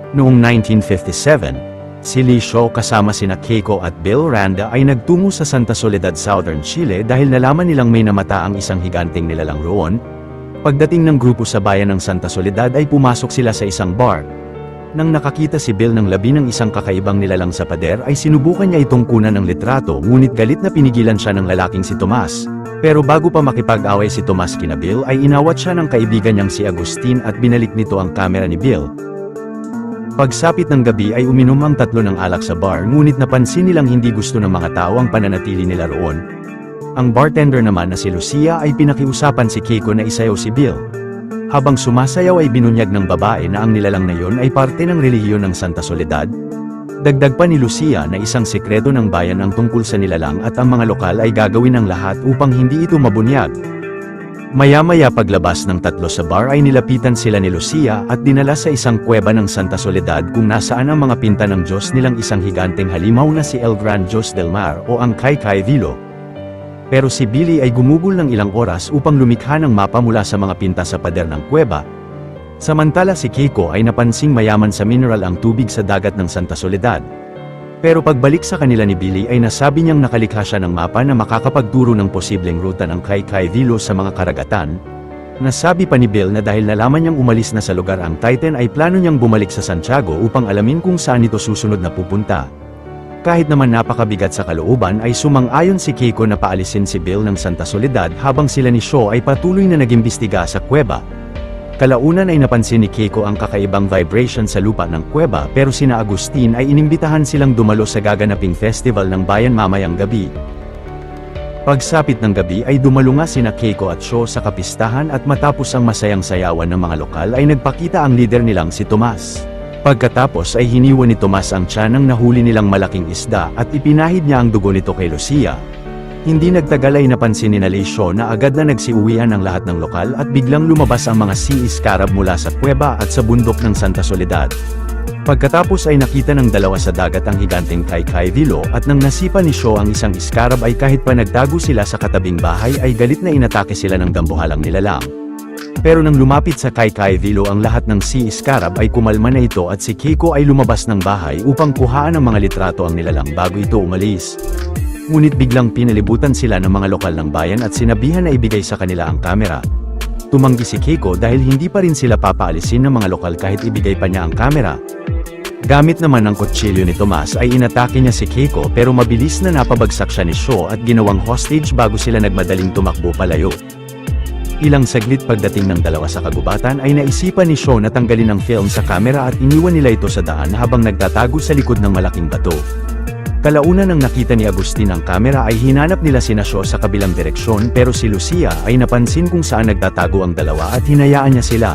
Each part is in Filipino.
Noong 1957, si Lee Shaw kasama sina Keiko at Bill Randa ay nagtungo sa Santa Soledad, Southern Chile dahil nalaman nilang may namata ang isang higanteng nilalang roon. Pagdating ng grupo sa bayan ng Santa Soledad ay pumasok sila sa isang bar. Nang nakakita si Bill ng labi ng isang kakaibang nilalang sa pader ay sinubukan niya itong kunan ng litrato, ngunit galit na pinigilan siya ng lalaking si Tomas. Pero bago pa makipag-away si Tomas kina Bill ay inawat siya ng kaibigan niyang si Agustin at binalik nito ang kamera ni Bill. Pagsapit ng gabi ay uminom ang tatlo ng alak sa bar, ngunit napansin nilang hindi gusto ng mga tao ang pananatili nila roon. Ang bartender naman na si Lucia ay pinakiusapan si Keiko na isayaw si Bill. Habang sumasayaw ay binunyag ng babae na ang nilalang na yon ay parte ng relihiyon ng Santa Soledad. Dagdag pa ni Lucia na isang sekreto ng bayan ang tungkol sa nilalang at ang mga lokal ay gagawin ng lahat upang hindi ito mabunyag. Maya-maya paglabas ng tatlo sa bar ay nilapitan sila ni Lucia at dinala sa isang kuweba ng Santa Soledad kung nasaan ang mga pinta ng Diyos nilang isang higanteng halimaw na si El Gran Diyos del Mar o ang Kai Vilo. Pero si Billy ay gumugol ng ilang oras upang lumikha ng mapa mula sa mga pinta sa pader ng kuweba. Samantala si Keiko ay napansing mayaman sa mineral ang tubig sa dagat ng Santa Soledad. Pero pagbalik sa kanila ni Billy ay nasabi niyang nakalikha siya ng mapa na makakapagturo ng posibleng ruta ng Kai Vilo sa mga karagatan. Nasabi pa ni Bill na dahil nalaman niyang umalis na sa lugar ang Titan ay plano niyang bumalik sa Santiago upang alamin kung saan ito susunod na pupunta. Kahit naman napakabigat sa kalooban ay sumang-ayon si Keiko na paalisin si Bill ng Santa Soledad habang sila ni Shaw ay patuloy na nag-imbestiga sa kuweba. Kalaunan ay napansin ni Keiko ang kakaibang vibration sa lupa ng kuweba pero sina Agustin ay inimbitahan silang dumalo sa gaganaping festival ng bayan mamayang gabi. Pagsapit ng gabi ay dumalo nga sina Keiko at Shaw sa kapistahan at matapos ang masayang sayawan ng mga lokal ay nagpakita ang leader nilang si Tomas. Pagkatapos ay hiniwa ni Tomas ang tiyan ng nahuli nilang malaking isda at ipinahid niya ang dugo nito kay Lucia. Hindi nagtagal ay napansin ni Lee Shaw na agad na nagsiuwian ang lahat ng lokal at biglang lumabas ang mga sea scarab mula sa kuweba at sa bundok ng Santa Soledad. Pagkatapos ay nakita ng dalawa sa dagat ang higanteng Kai Vilo at nang nasipa ni Shaw ang isang scarab ay kahit pa nagtago sila sa katabing bahay ay galit na inatake sila ng dambuhalang nilalang. Pero nang lumapit sa Kai Vilo ang lahat ng sea scarab ay kumalma na ito at si Keiko ay lumabas ng bahay upang kuhaan ng mga litrato ang nilalang bago ito umalis. Ngunit biglang pinalibutan sila ng mga lokal ng bayan at sinabihan na ibigay sa kanila ang kamera. Tumanggi si Keiko dahil hindi pa rin sila papaalisin ng mga lokal kahit ibigay pa niya ang kamera. Gamit naman ang kutsilyo ni Tomas ay inatake niya si Keiko pero mabilis na napabagsak siya ni Shaw at ginawang hostage bago sila nagmadaling tumakbo palayo. Ilang saglit pagdating ng dalawa sa kagubatan ay naisipan ni Shaw na tanggalin ang film sa kamera at iniwan nila ito sa daan habang nagtatago sa likod ng malaking bato. Kalaunan nang nakita ni Agustin ang kamera ay hinanap nila sina Shaw sa kabilang direksyon pero si Lucia ay napansin kung saan nagtatago ang dalawa at hinayaan niya sila.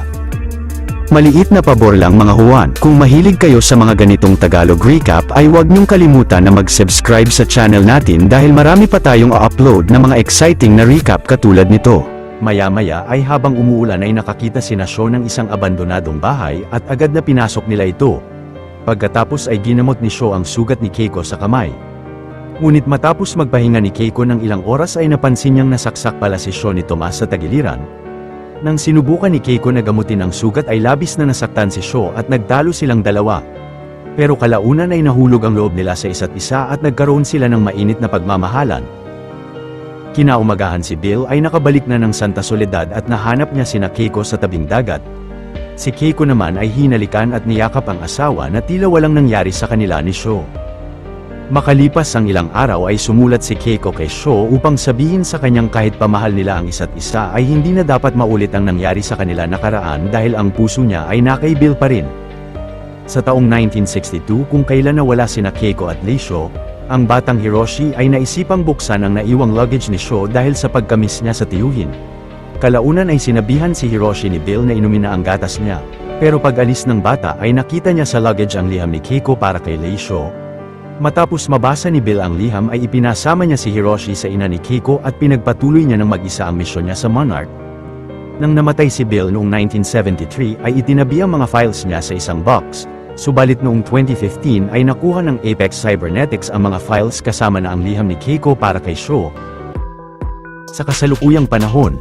Maliit na pabor lang mga Juan, kung mahilig kayo sa mga ganitong Tagalog recap ay huwag niyong kalimutan na mag-subscribe sa channel natin dahil marami pa tayong upload na mga exciting na recap katulad nito. Maya-maya ay habang umuulan ay nakakita sina Shaw ng isang abandonadong bahay at agad na pinasok nila ito. Pagkatapos ay ginamot ni Shaw ang sugat ni Keiko sa kamay. Ngunit matapos magpahinga ni Keiko ng ilang oras ay napansin niyang nasaksak pala si Shaw ni Tomas sa tagiliran. Nang sinubukan ni Keiko na gamutin ang sugat ay labis na nasaktan si Shaw at nagtalo silang dalawa. Pero kalaunan ay nahulog ang loob nila sa isa't isa at nagkaroon sila ng mainit na pagmamahalan. Kinaumagahan si Bill ay nakabalik na ng Santa Soledad at nahanap niya sina Keiko sa tabing dagat. Si Keiko naman ay hinalikan at niyakap ang asawa na tila walang nangyari sa kanila ni Shaw. Makalipas ang ilang araw ay sumulat si Keiko kay Shaw upang sabihin sa kanyang kahit pamahal nila ang isa't isa ay hindi na dapat maulit ang nangyari sa kanila nakaraan dahil ang puso niya ay nakay Bill pa rin. Sa taong 1962 kung kailan nawala sina Keiko at Lee Shaw, ang batang Hiroshi ay naisipang buksan ang naiwang luggage ni Shaw dahil sa pagkamis niya sa tiyuhin. Kalaunan ay sinabihan si Hiroshi ni Bill na inumin na ang gatas niya, pero pag alis ng bata ay nakita niya sa luggage ang liham ni Keiko para kay Lee Shaw. Matapos mabasa ni Bill ang liham ay ipinasama niya si Hiroshi sa ina ni Keiko at pinagpatuloy niya ng mag-isa ang misyon niya sa Monarch. Nang namatay si Bill noong 1973 ay itinabi ang mga files niya sa isang box, subalit noong 2015 ay nakuha ng Apex Cybernetics ang mga files kasama na ang liham ni Keiko para kay Shaw. Sa kasalukuyang panahon,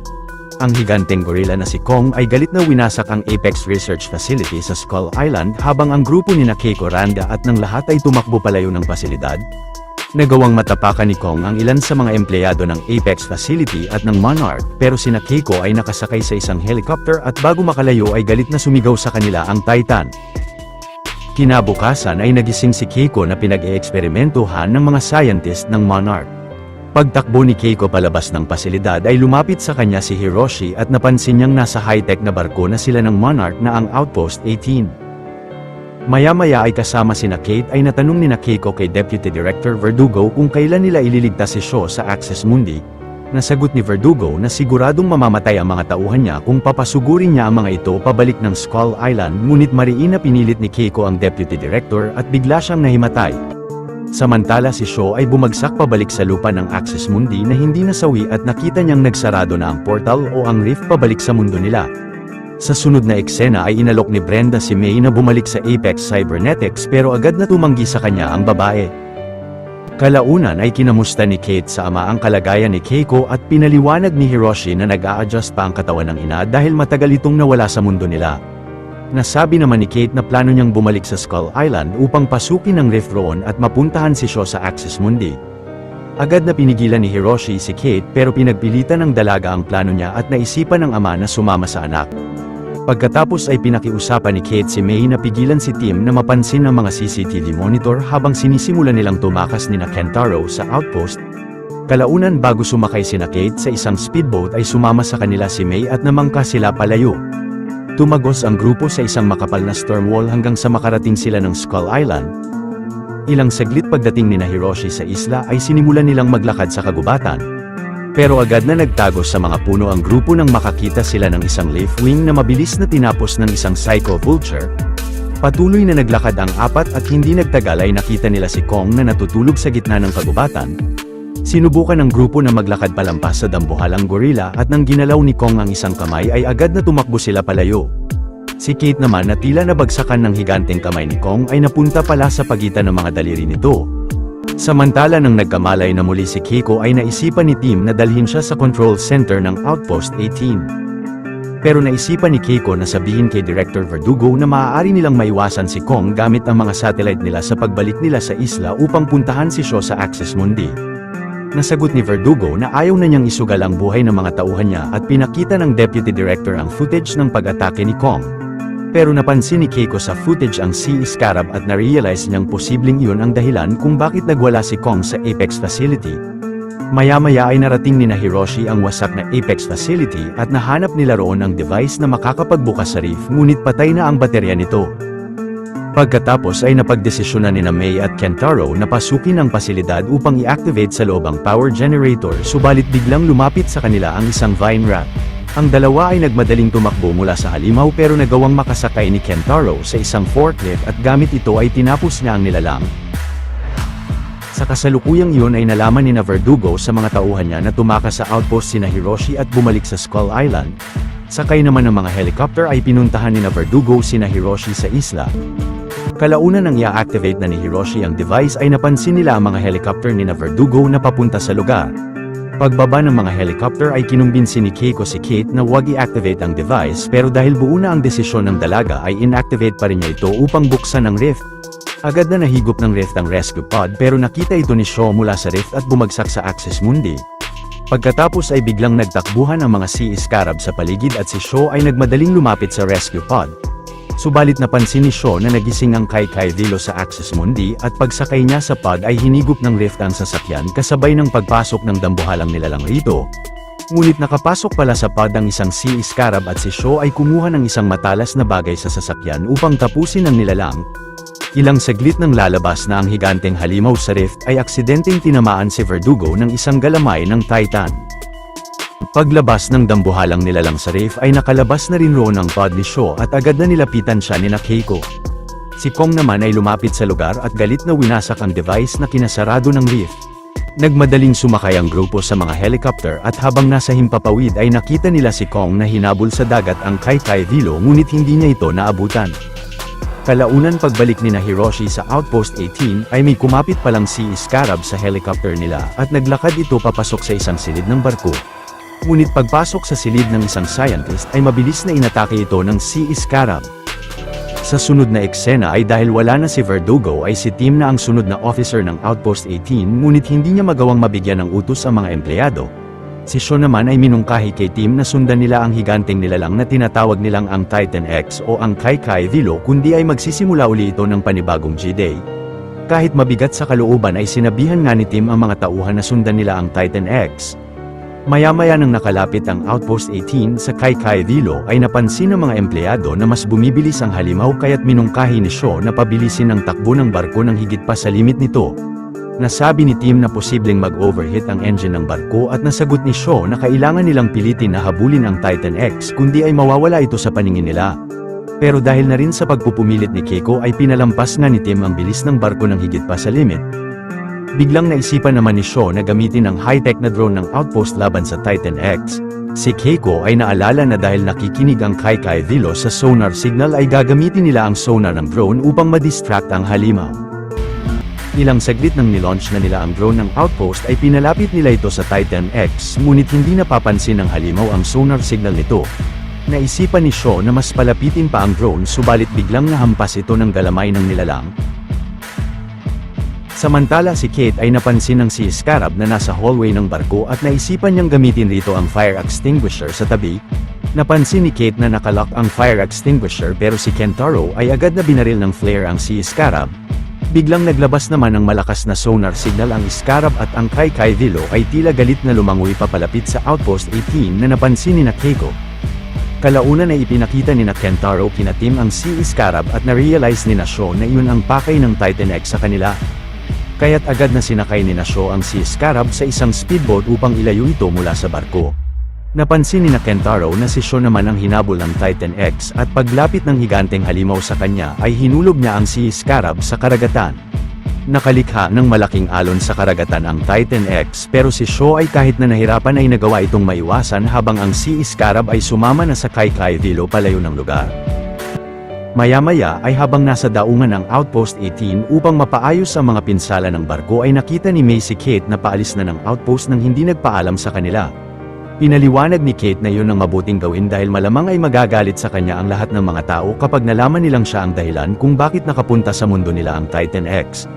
ang higanteng gorilla na si Kong ay galit na winasak ang Apex Research Facility sa Skull Island habang ang grupo ni Keiko, Randa at ng lahat ay tumakbo palayo ng pasilidad. Nagawang matapakan ni Kong ang ilan sa mga empleyado ng Apex Facility at ng Monarch, pero si Keiko ay nakasakay sa isang helicopter at bago makalayo ay galit na sumigaw sa kanila ang Titan. Kinabukasan ay nagising si Keiko na pinag-eeksperimentuhan ng mga scientist ng Monarch. Pagtakbo ni Keiko palabas ng pasilidad ay lumapit sa kanya si Hiroshi at napansin niyang nasa high-tech na barko na sila ng Monarch na ang Outpost 18. Maya-maya ay kasama sina Kate ay natanong ni Keiko kay Deputy Director Verdugo kung kailan nila ililigtas si Shaw sa Access Mundi. Nasagot ni Verdugo na siguradong mamamatay ang mga tauhan niya kung papasugurin niya ang mga ito pabalik ng Skull Island, ngunit mariin na pinilit ni Keiko ang Deputy Director at bigla siyang nahimatay. Samantala si Shaw ay bumagsak pabalik sa lupa ng Access Mundi na hindi nasawi at nakita niyang nagsarado na ang portal o ang rift pabalik sa mundo nila. Sa sunod na eksena ay inalok ni Brenda si May na bumalik sa Apex Cybernetics pero agad na tumanggi sa kanya ang babae. Kalaunan ay kinamusta ni Kate sa ama ang kalagayan ni Keiko at pinaliwanag ni Hiroshi na nag-a-adjust pa ang katawan ng ina dahil matagal itong nawala sa mundo nila. Nasabi naman ni Kate na plano niyang bumalik sa Skull Island upang pasukin ang rift roon at mapuntahan si Shaw sa Access Mundi. Agad na pinigilan ni Hiroshi si Kate pero pinagpilitan ng dalaga ang plano niya at naisipan ng ama na sumama sa anak. Pagkatapos ay pinakiusapan ni Kate si May na pigilan si Tim na mapansin ang mga CCTV monitor habang sinisimula nilang tumakas ni Kentaro sa outpost. Kalaunan bago sumakay si Kate sa isang speedboat ay sumama sa kanila si May at namangka sila palayo. Tumagos ang grupo sa isang makapal na storm wall hanggang sa makarating sila ng Skull Island. Ilang saglit pagdating ni Hiroshi sa isla ay sinimulan nilang maglakad sa kagubatan. Pero agad na nagtago sa mga puno ang grupo nang makakita sila ng isang Leafwing na mabilis na tinapos ng isang Psycho Vulture. Patuloy na naglakad ang apat at hindi nagtagal ay nakita nila si Kong na natutulog sa gitna ng kagubatan. Sinubukan ng grupo na maglakad palampas sa dambuhalang gorilla at nang ginalaw ni Kong ang isang kamay ay agad na tumakbo sila palayo. Si Kate naman na tila nabagsakan ng higanteng kamay ni Kong ay napunta pala sa pagitan ng mga daliri nito. Samantala nang nagkamalay na muli si Keiko ay naisipan ni Tim na dalhin siya sa control center ng Outpost 18. Pero naisipan ni Keiko na sabihin kay Director Verdugo na maaari nilang maiwasan si Kong gamit ang mga satellite nila sa pagbalik nila sa isla upang puntahan si Shaw sa Access Mundi. Nasagot ni Verdugo na ayaw na niyang isugal ang buhay ng mga tauhan niya at pinakita ng Deputy Director ang footage ng pag-atake ni Kong. Pero napansin ni Keiko sa footage ang Sea Scarab at na-realize niyang posibleng iyon ang dahilan kung bakit nagwala si Kong sa Apex Facility. Maya-maya ay narating ni Hiroshi ang wasak na Apex Facility at nahanap nila roon ang device na makakapagbukas sa reef ngunit patay na ang baterya nito. Pagkatapos ay napagdesisyonan ni May at Kentaro na pasukin ang pasilidad upang i-activate sa loob ang power generator subalit biglang lumapit sa kanila ang isang vine rat. Ang dalawa ay nagmadaling tumakbo mula sa halimaw pero nagawang makasakay ni Kentaro sa isang forklift at gamit ito ay tinapos niya ang nilalang. Sa kasalukuyang iyon ay nalaman ni Verdugo sa mga tauhan niya na tumakas sa outpost sina Hiroshi at bumalik sa Skull Island. Sakay naman ng mga helicopter ay pinuntahan ni Verdugo sina Hiroshi sa isla. Kalaunan nang i-activate na ni Hiroshi ang device ay napansin nila ang mga helicopter ni Verdugo na papunta sa lugar. Pagbaba ng mga helicopter ay kinumbinsi ni Keiko si Kate na huwag i-activate ang device pero dahil buo na ang desisyon ng dalaga ay inactivate pa rin niya ito upang buksan ang rift. Agad na nahigop ng rift ang rescue pod pero nakita ito ni Shaw mula sa rift at bumagsak sa Access Mundi. Pagkatapos ay biglang nagtakbuhan ang mga Sea Scarab sa paligid at si Shaw ay nagmadaling lumapit sa rescue pod. Subalit napansin ni Shaw na nagising ang Kai Vilo sa Access Mundi at pagsakay niya sa pod ay hinigop ng rift ang sasakyan kasabay ng pagpasok ng dambuhalang nilalang rito. Ngunit nakapasok pala sa pod ang isang Sea Scarab at si Shaw ay kumuha ng isang matalas na bagay sa sasakyan upang tapusin ang nilalang. Ilang saglit nang lalabas na ang higanteng halimaw sa rift ay aksidenteng tinamaan si Verdugo ng isang galamay ng Titan. Paglabas ng dambuhalang nilalang sa rift ay nakalabas na rin roon ang pod ni Shaw at agad na nilapitan siya ni Keiko. Si Kong naman ay lumapit sa lugar at galit na winasak ang device na kinasarado ng rift. Nagmadaling sumakay ang grupo sa mga helicopter at habang nasa himpapawid ay nakita nila si Kong na hinabol sa dagat ang Kai Vilo ngunit hindi niya ito naabutan. Kalaunan pagbalik ni Hiroshi sa Outpost 18 ay may kumapit palang Sea Scarab sa helicopter nila at naglakad ito papasok sa isang silid ng barko. Ngunit pagpasok sa silid ng isang scientist ay mabilis na inatake ito ng Sea Scarab. Sa sunod na eksena ay dahil wala na si Verdugo ay si Tim na ang sunod na officer ng Outpost 18 ngunit hindi niya magawang mabigyan ng utos ang mga empleyado. Si Shaw naman ay minungkahi kay Tim na sundan nila ang higanteng nilalang na tinatawag nilang ang Titan X o ang Kai Kai Vilo kundi ay magsisimula uli ito ng panibagong G-Day. Kahit mabigat sa kalooban ay sinabihan nga ni Tim ang mga tauhan na sundan nila ang Titan X. Maya-maya nang nakalapit ang Outpost 18 sa Kai Kai Vilo ay napansin ng mga empleyado na mas bumibilis ang halimaw kaya't minungkahi ni Shaw na pabilisin ang takbo ng barko ng higit pa sa limit nito. Nasabi ni Tim na posibleng mag-overheat ang engine ng barko at nasagot ni Shaw na kailangan nilang pilitin na habulin ang Titan X kundi ay mawawala ito sa paningin nila. Pero dahil na rin sa pagpupumilit ni Keiko ay pinalampas nga ni Tim ang bilis ng barko ng higit pa sa limit. Biglang naisipan naman ni Shaw na gamitin ang high-tech na drone ng Outpost laban sa Titan X. Si Keiko ay naalala na dahil nakikinig ang Kai Kai Vilo sa sonar signal ay gagamitin nila ang sonar ng drone upang ma-distract ang halimaw. Ilang saglit nang nilaunch na nila ang drone ng Outpost ay pinalapit nila ito sa Titan X ngunit hindi napapansin ng halimaw ang sonar signal nito. Naisipan ni Shaw na mas palapitin pa ang drone subalit biglang nahampas ito ng galamay ng nilalang. Samantala si Kate ay napansin ng Sea Scarab na nasa hallway ng barko at naisipan niyang gamitin rito ang fire extinguisher sa tabi. Napansin ni Kate na nakalock ang fire extinguisher pero si Kentaro ay agad na binaril ng flare ang Sea Scarab. Biglang naglabas naman ng malakas na sonar signal ang Scarab at ang Kai Kai Vilo ay tila galit na lumangoy papalapit sa Outpost 18 na napansin ni Keiko. Kalaunan ay ipinakita ni Kentaro kina Tim ang Sea Scarab at na-realize ni Shaw na iyon ang pakay ng Titan X sa kanila. Kaya't agad na sinakay ni Shaw ang Sea Scarab sa isang speedboat upang ilayo ito mula sa barko. Napansin ni Kentaro na si Shaw naman ang hinabol ng Titan X at paglapit ng higanteng halimaw sa kanya ay hinulog niya ang Sea Scarab sa karagatan. Nakalikha ng malaking alon sa karagatan ang Titan X pero si Shaw ay kahit na nahirapan ay nagawa itong maiwasan habang ang Sea Scarab ay sumama na sa Kai Kai Vilo palayo ng lugar. Maya-maya ay habang nasa daungan ng Outpost 18 upang mapaayos ang mga pinsala ng barko ay nakita ni May si Kate na paalis na ng outpost nang hindi nagpaalam sa kanila. Pinaliwanag ni Kate na yun ang mabuting gawin dahil malamang ay magagalit sa kanya ang lahat ng mga tao kapag nalaman nilang siya ang dahilan kung bakit nakapunta sa mundo nila ang Titan X.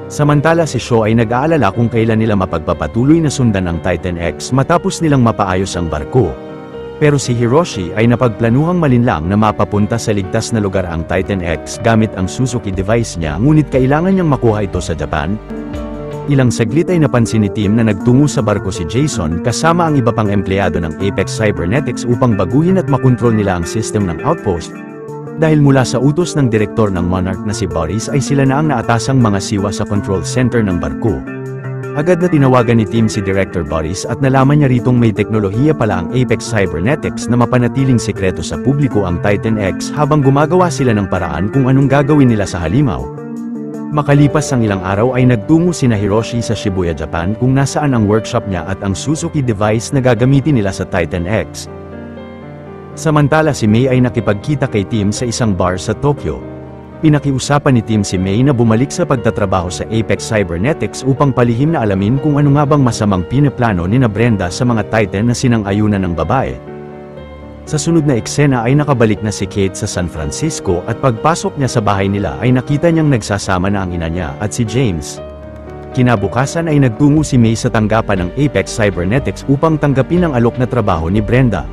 Samantala si Shaw ay nag-aalala kung kailan nila mapagpapatuloy na sundan ang Titan X matapos nilang mapaayos ang barko. Pero si Hiroshi ay napagplanuhang malinlang na mapapunta sa ligtas na lugar ang Titan X gamit ang Suzuki device niya ngunit kailangan niyang makuha ito sa Japan. Ilang saglit ay napansin ni Tim na nagtungo sa barko si Jason kasama ang iba pang empleyado ng Apex Cybernetics upang baguhin at makontrol nila ang system ng Outpost. Dahil mula sa utos ng direktor ng Monarch na si Boris ay sila na ang naatasang mga siwa sa control center ng barko. Agad na tinawagan ni Tim si Director Boris at nalaman niya ritong may teknolohiya pala ang Apex Cybernetics na mapanatiling sekreto sa publiko ang Titan X habang gumagawa sila ng paraan kung anong gagawin nila sa halimaw. Makalipas ang ilang araw ay nagtungo sina Hiroshi sa Shibuya, Japan kung nasaan ang workshop niya at ang Suzuki device na gagamitin nila sa Titan X. Samantala si May ay nakipagkita kay Tim sa isang bar sa Tokyo. Pinakiusapan ni Tim si May na bumalik sa pagtatrabaho sa Apex Cybernetics upang palihim na alamin kung ano nga bang masamang pinaplano ni Brenda sa mga Titan na sinang-ayunan ng babae. Sa sunod na eksena ay nakabalik na si Kate sa San Francisco at pagpasok niya sa bahay nila ay nakita niyang nagsasama na ang ina niya at si James. Kinabukasan ay nagtungo si May sa tanggapan ng Apex Cybernetics upang tanggapin ang alok na trabaho ni Brenda.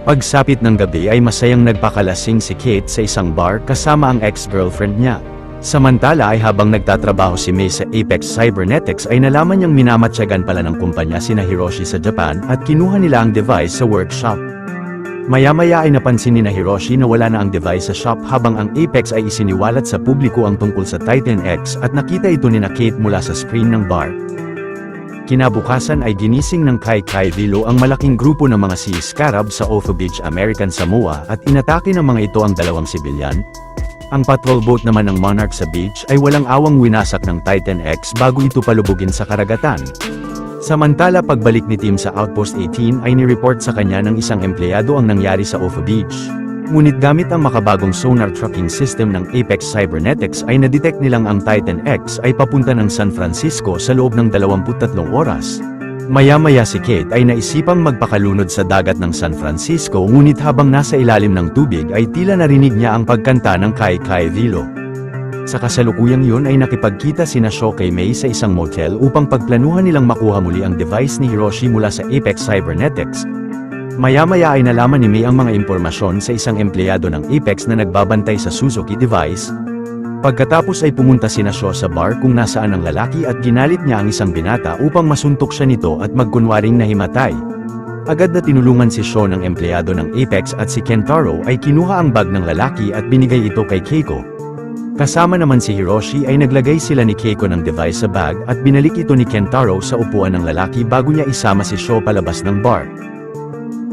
Pagsapit ng gabi ay masayang nagpakalasing si Kate sa isang bar kasama ang ex-girlfriend niya. Samantala ay habang nagtatrabaho si May sa Apex Cybernetics ay nalaman niyang minamatsyagan pala ng kumpanya sina Hiroshi sa Japan at kinuha nila ang device sa workshop. Maya-maya ay napansin ni Hiroshi na wala na ang device sa shop habang ang Apex ay isiniwalat sa publiko ang tungkol sa Titan X at nakita ito ni Kate mula sa screen ng bar. Kinabukasan ay ginising ng Kai Kai Vilo ang malaking grupo ng mga Sea Scarab sa Otho Beach, American Samoa at inatake ng mga ito ang dalawang sibilyan. Ang patrol boat naman ng Monarch sa beach ay walang awang winasak ng Titan X bago ito palubugin sa karagatan. Samantala pagbalik ni Tim sa Outpost 18 ay nireport sa kanya ng isang empleyado ang nangyari sa Otho Beach. Ngunit gamit ang makabagong sonar tracking system ng Apex Cybernetics ay nadetect nilang ang Titan X ay papunta ng San Francisco sa loob ng 23 oras. Maya-maya si Kate ay naisipang magpakalunod sa dagat ng San Francisco, ngunit habang nasa ilalim ng tubig ay tila narinig niya ang pagkanta ng Kai Kai Vilo. Sa kasalukuyang yun ay nakipagkita sina Shaw kay May sa isang motel upang pagplanuhan nilang makuha muli ang device ni Hiroshi mula sa Apex Cybernetics. Maya-maya ay nalaman ni May ang mga impormasyon sa isang empleyado ng Apex na nagbabantay sa Suzuki device. Pagkatapos ay pumunta sina Shaw sa bar kung nasaan ang lalaki at ginalit niya ang isang binata upang masuntok siya nito at magkunwaring nahimatay. Agad na tinulungan si Shaw ng empleyado ng Apex at si Kentaro ay kinuha ang bag ng lalaki at binigay ito kay Keiko. Kasama naman si Hiroshi ay naglagay sila ni Keiko ng device sa bag at binalik ito ni Kentaro sa upuan ng lalaki bago niya isama si Shaw palabas ng bar.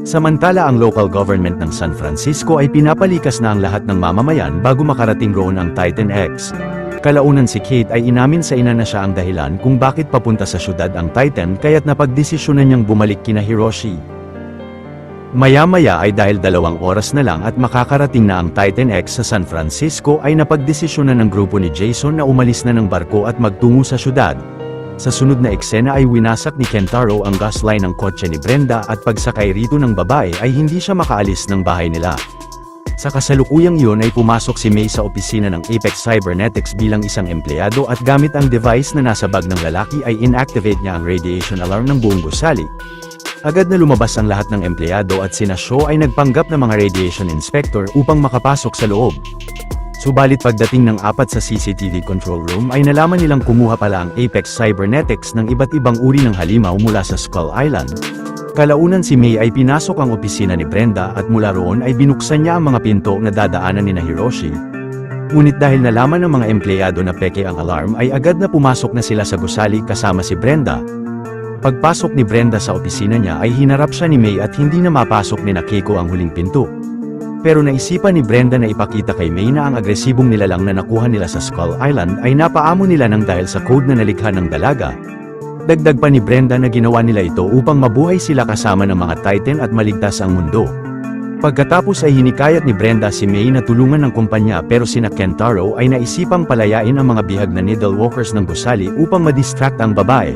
Samantala ang local government ng San Francisco ay pinapalikas na ang lahat ng mamamayan bago makarating roon ang Titan X. Kalaunan si Kate ay inamin sa ina na siya ang dahilan kung bakit papunta sa syudad ang Titan kaya't napagdesisyonan niyang bumalik kina Hiroshi. Maya-maya ay dahil 2 oras na lang at makakarating na ang Titan X sa San Francisco ay napagdesisyonan ng grupo ni Jason na umalis na ng barko at magtungo sa syudad. Sa sunod na eksena ay winasak ni Kentaro ang gas line ng kotse ni Brenda at pagsakay rito ng babae ay hindi siya makaalis ng bahay nila. Sa kasalukuyang yun ay pumasok si May sa opisina ng Apex Cybernetics bilang isang empleyado at gamit ang device na nasa bag ng lalaki ay inactivate niya ang radiation alarm ng buong gusali. Agad na lumabas ang lahat ng empleyado at sina Shaw ay nagpanggap ng mga radiation inspector upang makapasok sa loob. Subalit pagdating ng 4 sa CCTV control room ay nalaman nilang kumuha pala ang Apex Cybernetics ng iba't ibang uri ng halimaw mula sa Skull Island. Kalaunan si May ay pinasok ang opisina ni Brenda at mula roon ay binuksan niya ang mga pinto na dadaanan ni Hiroshi. Ngunit dahil nalaman ng mga empleyado na peke ang alarm ay agad na pumasok na sila sa gusali kasama si Brenda. Pagpasok ni Brenda sa opisina niya ay hinarap siya ni May at hindi na mapasok ni Keiko ang huling pinto. Pero naisipan ni Brenda na ipakita kay May na ang agresibong nilalang na nakuha nila sa Skull Island ay napaamo nila ng dahil sa code na nalikha ng dalaga. Dagdag pa ni Brenda na ginawa nila ito upang mabuhay sila kasama ng mga Titan at maligtas ang mundo. Pagkatapos ay hinikayat ni Brenda si May na tulungan ng kumpanya pero sina Kentaro ay naisipang palayain ang mga bihag na needle walkers ng gusali upang madistract ang babae.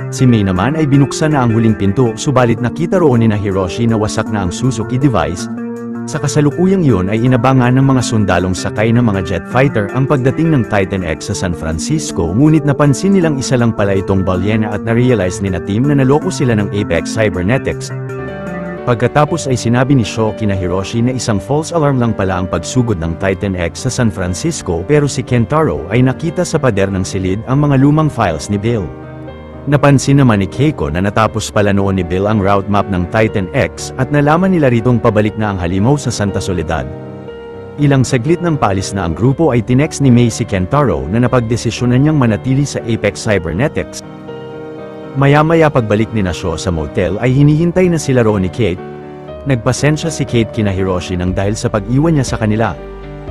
Si May naman ay binuksan na ang huling pinto subalit nakita roon ni Hiroshi na wasak na ang Suzuki device. Sa kasalukuyang yun ay inabangan ng mga sundalong sakay ng mga jet fighter ang pagdating ng Titan X sa San Francisco, ngunit napansin nilang isa lang pala itong balyena at na-realize ni na team na naloko sila ng Apex Cybernetics. Pagkatapos ay sinabi ni Shaw kina Hiroshi na isang false alarm lang pala ang pagsugod ng Titan X sa San Francisco pero si Kentaro ay nakita sa pader ng silid ang mga lumang files ni Bill. Napansin naman ni Keiko na natapos pala noon ni Bill ang route map ng Titan X at nalaman nila ritong pabalik na ang halimaw sa Santa Soledad. Ilang saglit nang paalis na ang grupo ay tinext ni May si Kentaro na napagdesisyonan niyang manatili sa Apex Cybernetics. Maya-maya pagbalik ni Shaw sa motel ay hinihintay na sila roon ni Kate. Nagpasensya si Kate kina Hiroshi nang dahil sa pag-iwan niya sa kanila.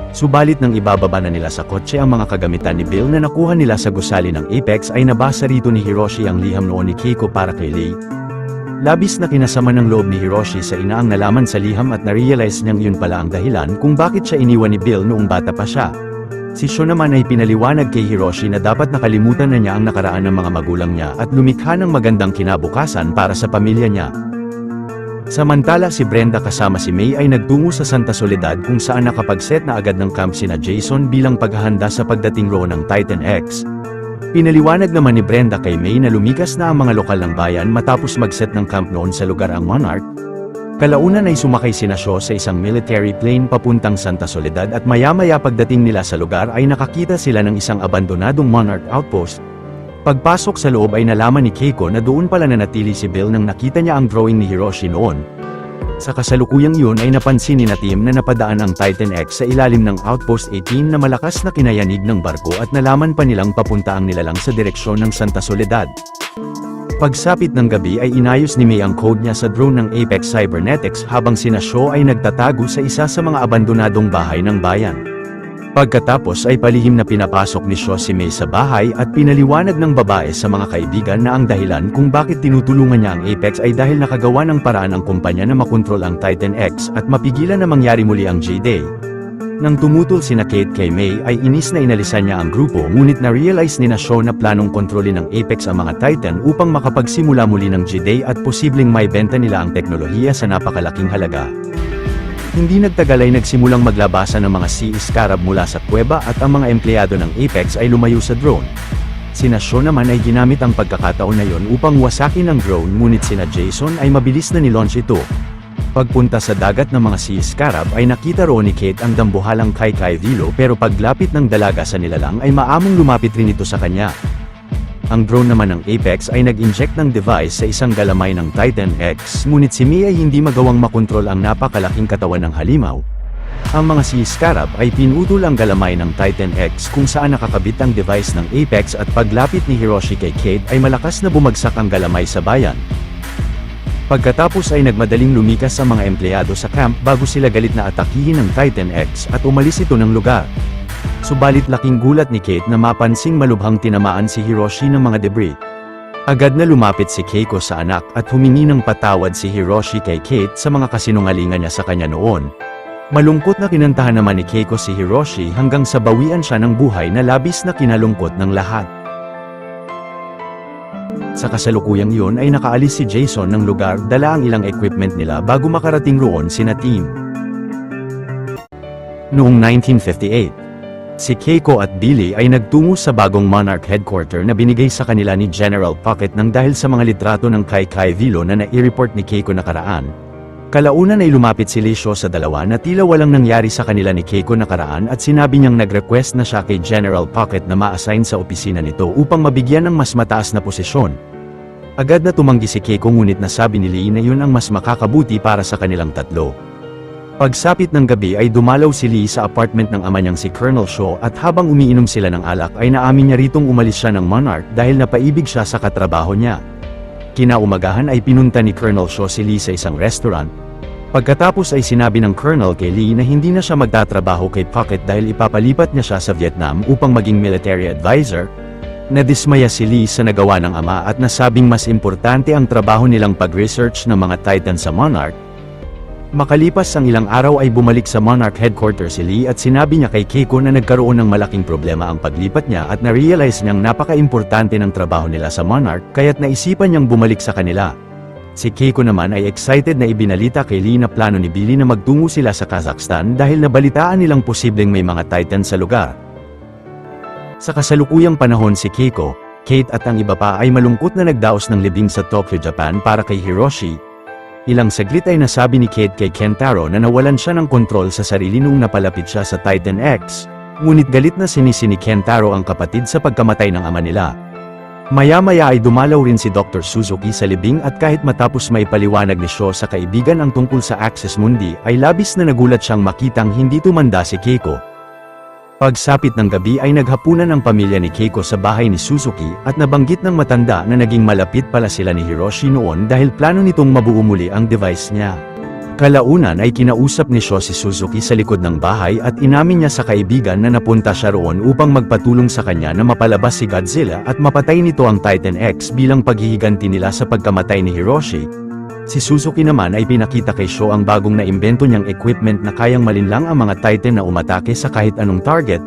Subalit nang ibababa na nila sa kotse ang mga kagamitan ni Bill na nakuha nila sa gusali ng Apex ay nabasa rito ni Hiroshi ang liham noon ni Keiko para kay Lee. Labis na kinasama ng loob ni Hiroshi sa ina ang nalaman sa liham at na-realize niyang yun pala ang dahilan kung bakit siya iniwan ni Bill noong bata pa siya. Si Shaw naman ay pinaliwanag kay Hiroshi na dapat nakalimutan na niya ang nakaraan ng mga magulang niya at lumikha ng magandang kinabukasan para sa pamilya niya. Samantala si Brenda kasama si May ay nagtungo sa Santa Soledad kung saan nakapag-set na agad ng camp sina Jason bilang paghahanda sa pagdating roon ng Titan X. Pinaliwanag naman ni Brenda kay May na lumikas na ang mga lokal ng bayan matapos mag-set ng camp noon sa lugar ang Monarch. Kalaunan ay sumakay sina Shaw sa isang military plane papuntang Santa Soledad at maya-maya pagdating nila sa lugar ay nakakita sila ng isang abandonadong Monarch outpost. Pagpasok sa loob ay nalaman ni Keiko na doon pala nanatili si Bill nang nakita niya ang drawing ni Hiroshi noon. Sa kasalukuyang yun ay napansin ni na team na napadaan ang Titan X sa ilalim ng Outpost 18 na malakas na kinayanig ng barko at nalaman pa nilang papunta ang nilalang sa direksyon ng Santa Soledad. Pagsapit ng gabi ay inayos ni May ang code niya sa drone ng Apex Cybernetics habang sina Shaw ay nagtatago sa isa sa mga abandonadong bahay ng bayan. Pagkatapos ay palihim na pinapasok ni Shaw si May sa bahay at pinaliwanag ng babae sa mga kaibigan na ang dahilan kung bakit tinutulungan niya ang Apex ay dahil nakagawa ng paraan ang kumpanya na makontrol ang Titan X at mapigilan na mangyari muli ang J-Day. Nang tumutol sina Kate kay May ay inis na inalisan niya ang grupo ngunit na-realize ni na Shaw na planong kontrolin ng Apex ang mga Titan upang makapagsimula muli ng G-Day at posibleng maibenta nila ang teknolohiya sa napakalaking halaga. Hindi nagtagal ay nagsimulang maglabasan ng mga Sea Scarab mula sa kuweba at ang mga empleyado ng Apex ay lumayo sa drone. Sina Shaw naman ay ginamit ang pagkakataon na yon upang wasakin ang drone ngunit sina Jason ay mabilis na nilaunch ito. Pagpunta sa dagat ng mga Sea Scarab ay nakita roon ni Kate ang dambuhalang Kai Vilo pero paglapit ng dalaga sa nilalang ay maamong lumapit rin ito sa kanya. Ang drone naman ng Apex ay nag-inject ng device sa isang galamay ng Titan X ngunit si May ay hindi magawang makontrol ang napakalaking katawan ng halimaw. Ang mga Sea Scarab ay pinutol ang galamay ng Titan X kung saan nakakabit ang device ng Apex at paglapit ni Hiroshi kay Kate ay malakas na bumagsak ang galamay sa bayan. Pagkatapos ay nagmadaling lumikas ang mga empleyado sa camp bago sila galit na atakihin ng Titan X at umalis ito ng lugar. Subalit laking gulat ni Kate na mapansing malubhang tinamaan si Hiroshi ng mga debris. Agad na lumapit si Keiko sa anak at humingi ng patawad si Hiroshi kay Kate sa mga kasinungalingan niya sa kanya noon. Malungkot na kinantahan naman ni Keiko si Hiroshi hanggang sa bawian siya ng buhay na labis na kinalungkot ng lahat. Sa kasalukuyang iyon ay nakaalis si Jason ng lugar dala ang ilang equipment nila bago makarating roon sina Team. Noong 1958, si Keiko at Billy ay nagtungo sa bagong Monarch headquarter na binigay sa kanila ni General Pocket nang dahil sa mga litrato ng Kai Vilo na nai-report ni Keiko nakaraan. Kalaunan ay lumapit si Lisho sa dalawa na tila walang nangyari sa kanila ni Keiko nakaraan at sinabi niyang nag-request na siya kay General Pocket na ma-assign sa opisina nito upang mabigyan ng mas mataas na posisyon. Agad na tumanggi si Keiko ngunit nasabi ni Lee na yun ang mas makakabuti para sa kanilang tatlo. Pagsapit ng gabi ay dumalaw si Lee sa apartment ng ama niyang si Colonel Shaw at habang umiinom sila ng alak ay naamin niya ritong umalis siya ng Monarch dahil napaibig siya sa katrabaho niya. Kinaumagahan ay pinunta ni Colonel Shaw si Lee sa isang restaurant. Pagkatapos ay sinabi ng Colonel kay Lee na hindi na siya magtatrabaho kay Pocket dahil ipapalipat niya siya sa Vietnam upang maging military advisor. Nadismaya si Lee sa nagawa ng ama at nasabing mas importante ang trabaho nilang pag-research ng mga Titan sa Monarch. Makalipas ang ilang araw ay bumalik sa Monarch headquarters si Lee at sinabi niya kay Keiko na nagkaroon ng malaking problema ang paglipat niya at na-realize niyang napaka-importante ng trabaho nila sa Monarch kaya't naisipan niyang bumalik sa kanila. Si Keiko naman ay excited na ibinalita kay Lee na plano ni Billy na magtungo sila sa Kazakhstan dahil nabalitaan nilang posibleng may mga Titan sa lugar. Sa kasalukuyang panahon si Keiko, Kate at ang iba pa ay malungkot na nagdaos ng libing sa Tokyo, Japan para kay Hiroshi. Ilang saglit ay nasabi ni Kate kay Kentaro na nawalan siya ng kontrol sa sarili nung napalapit siya sa Titan X, ngunit galit na sinisi ni Kentaro ang kapatid sa pagkamatay ng ama nila. Maya-maya ay dumalaw rin si Dr. Suzuki sa libing at kahit matapos may paliwanag ni Shaw sa kaibigan ang tungkol sa Access Mundi ay labis na nagulat siyang makitang hindi tumanda si Keiko. Pagsapit ng gabi ay naghapunan ang pamilya ni Keiko sa bahay ni Suzuki at nabanggit ng matanda na naging malapit pala sila ni Hiroshi noon dahil plano nitong mabuo muli ang device niya. Kalaunan ay kinausap ni Shaw si Suzuki sa likod ng bahay at inamin niya sa kaibigan na napunta siya roon upang magpatulong sa kanya na mapalabas si Godzilla at mapatay nito ang Titan X bilang paghihiganti nila sa pagkamatay ni Hiroshi. Si Suzuki naman ay pinakita kay Shaw ang bagong naimbento niyang equipment na kayang malinlang ang mga Titan na umatake sa kahit anong target.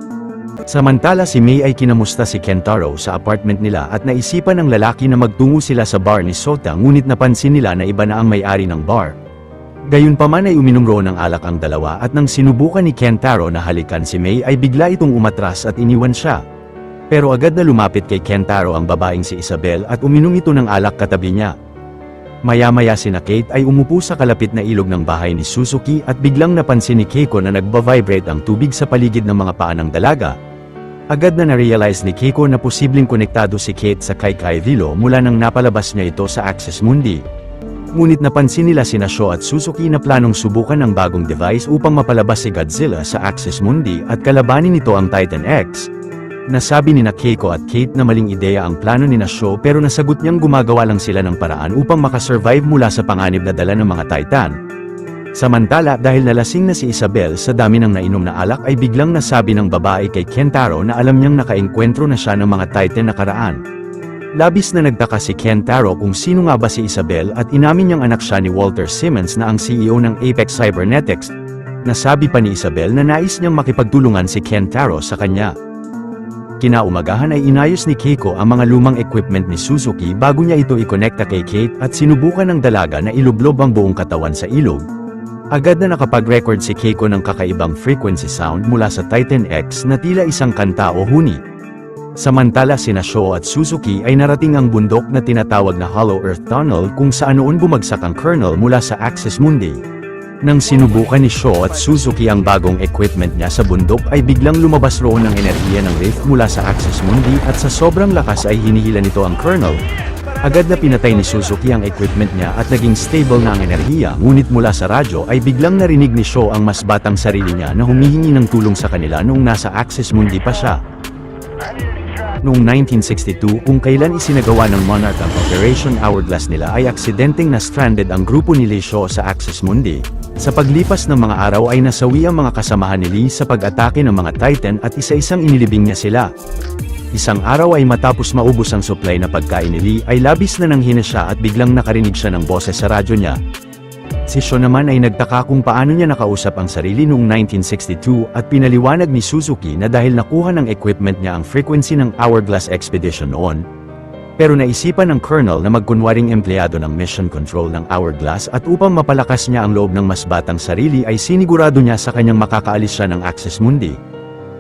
Samantala si May ay kinamusta si Kentaro sa apartment nila at naisipan ng lalaki na magtungo sila sa bar ni Sota ngunit napansin nila na iba na ang may-ari ng bar. Gayunpaman ay uminom roon ng alak ang dalawa at nang sinubukan ni Kentaro na halikan si May ay bigla itong umatras at iniwan siya. Pero agad na lumapit kay Kentaro ang babaeng si Isabel at uminom ito ng alak katabi niya. Maya-maya sina Kate ay umupo sa kalapit na ilog ng bahay ni Suzuki at biglang napansin ni Keiko na nagba-vibrate ang tubig sa paligid ng mga paa ng dalaga. Agad na na-realize ni Keiko na posibleng konektado si Kate sa Kai Vilo mula nang napalabas niya ito sa Access Mundi. Ngunit napansin nila sina Shaw at Suzuki na planong subukan ang bagong device upang mapalabas si Godzilla sa Access Mundi at kalabanin nito ang Titan X. Nasabi ni Keiko at Kate na maling ideya ang plano ni Shaw pero nasagot niyang gumagawa lang sila ng paraan upang makasurvive mula sa panganib na dala ng mga Titan. Samantala dahil nalasing na si Isabel sa dami ng nainom na alak ay biglang nasabi ng babae kay Kentaro na alam niyang nakaengkwentro na siya ng mga Titan nakaraan. Labis na nagtaka si Kentaro kung sino nga ba si Isabel at inamin niyang anak siya ni Walter Simmons na ang CEO ng Apex Cybernetics. Nasabi pa ni Isabel na nais niyang makipagtulungan si Kentaro sa kanya. Kinaumagahan ay inayos ni Keiko ang mga lumang equipment ni Suzuki bago niya ito ikonekta kay Kate at sinubukan ng dalaga na ilublob ang buong katawan sa ilog. Agad na nakapag-record si Keiko ng kakaibang frequency sound mula sa Titan X na tila isang kanta o huni. Samantala sina Sho at Suzuki ay narating ang bundok na tinatawag na Hollow Earth Tunnel kung saan noon bumagsak ang kernel mula sa Axis Mundi. Nang sinubukan ni Sho at Suzuki ang bagong equipment niya sa bundok ay biglang lumabas roon ang enerhiya ng rift mula sa Axis Mundi at sa sobrang lakas ay hinihila nito ang kernel. Agad na pinatay ni Suzuki ang equipment niya at naging stable na ang enerhiya, ngunit mula sa radyo ay biglang narinig ni Sho ang mas batang sarili niya na humihingi ng tulong sa kanila noong nasa Axis Mundi pa siya. Noong 1962 kung kailan isinagawa ng Monarch ang Operation Hourglass nila ay aksidenteng na-stranded ang grupo ni Lee Sho sa Axis Mundi. Sa paglipas ng mga araw ay nasawi ang mga kasamahan ni Lee sa pag-atake ng mga Titan at isa-isang inilibing niya sila. Isang araw ay matapos maubos ang supply na pagkain ni Lee ay labis na nanghina siya at biglang nakarinig siya ng boses sa radyo niya. Si Sho naman ay nagtaka kung paano niya nakausap ang sarili noong 1962 at pinaliwanag ni Suzuki na dahil nakuha ng equipment niya ang frequency ng Hourglass Expedition noon. Pero naisipan ng Colonel na magkunwaring empleyado ng mission control ng Hourglass at upang mapalakas niya ang loob ng mas batang sarili ay sinigurado niya sa kanyang makakaalis siya ng Axis Mundi.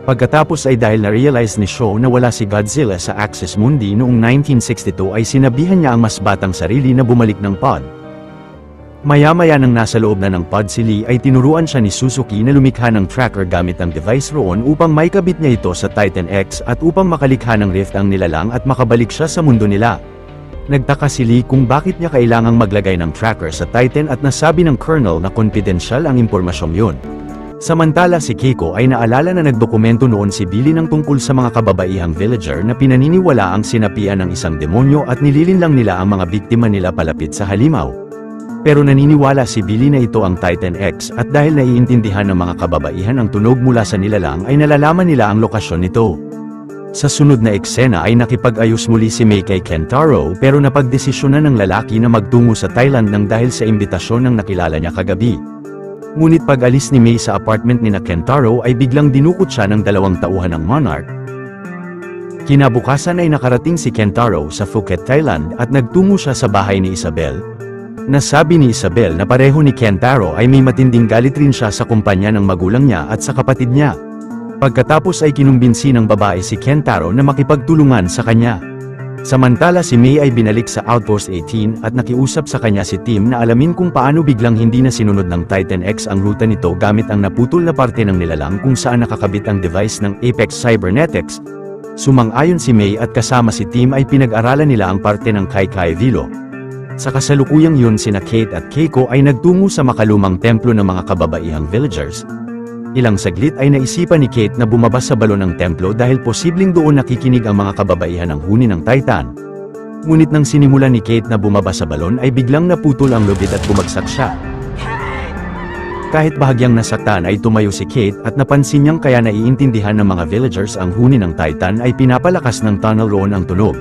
Pagkatapos ay dahil na-realize ni Sho na wala si Godzilla sa Axis Mundi noong 1962 ay sinabihan niya ang mas batang sarili na bumalik ng pod. Maya-maya nang nasa loob na ng pod si Lee ay tinuruan siya ni Suzuki na lumikha ng tracker gamit ang device roon upang maikabit niya ito sa Titan X at upang makalikha ng rift ang nilalang at makabalik siya sa mundo nila. Nagtaka si Lee kung bakit niya kailangang maglagay ng tracker sa Titan at nasabi ng Colonel na confidential ang impormasyong yun. Samantala si Keiko ay naalala na nagdokumento noon si Billy ng tungkol sa mga kababaihang villager na pinaniniwala ang sinapian ng isang demonyo at nililinlang nila ang mga biktima nila palapit sa halimaw. Pero naniniwala si Billy na ito ang Titan X at dahil naiintindihan ng mga kababaihan ang tunog mula sa nilalang ay nalalaman nila ang lokasyon nito. Sa sunod na eksena ay nakipag-ayos muli si Mei kay Kentaro pero napagdesisyonan ng lalaki na magtungo sa Thailand nang dahil sa imbitasyon ng nakilala niya kagabi. Ngunit pag-alis ni Mei sa apartment ni na Kentaro ay biglang dinukot siya ng 2 tauhan ng Monarch. Kinabukasan ay nakarating si Kentaro sa Phuket, Thailand at nagtungo siya sa bahay ni Isabel. Nasabi ni Isabel na pareho ni Kentaro ay may matinding galit rin siya sa kumpanya ng magulang niya at sa kapatid niya. Pagkatapos ay kinumbinsi ng babae si Kentaro na makipagtulungan sa kanya. Samantala si Mei ay binalik sa Outpost 18 at nakiusap sa kanya si Tim na alamin kung paano biglang hindi na sinunod ng Titan X ang ruta nito gamit ang naputol na parte ng nilalang kung saan nakakabit ang device ng Apex Cybernetics. Sumang-ayon si Mei at kasama si Tim ay pinag-aralan nila ang parte ng Kaikai Vilo. Sa kasalukuyang yun sina Kate at Keiko ay nagtungo sa makalumang templo ng mga kababaihang villagers. Ilang saglit ay naisipan ni Kate na bumaba sa balon ng templo dahil posibleng doon nakikinig ang mga kababaihan ng huni ng Titan. Ngunit nang sinimulan ni Kate na bumaba sa balon ay biglang naputol ang lubid at bumagsak siya. Kahit bahagyang nasaktan ay tumayo si Kate at napansin niyang kaya naiintindihan ng mga villagers ang huni ng Titan ay pinapalakas ng tunnel roon ang tunog.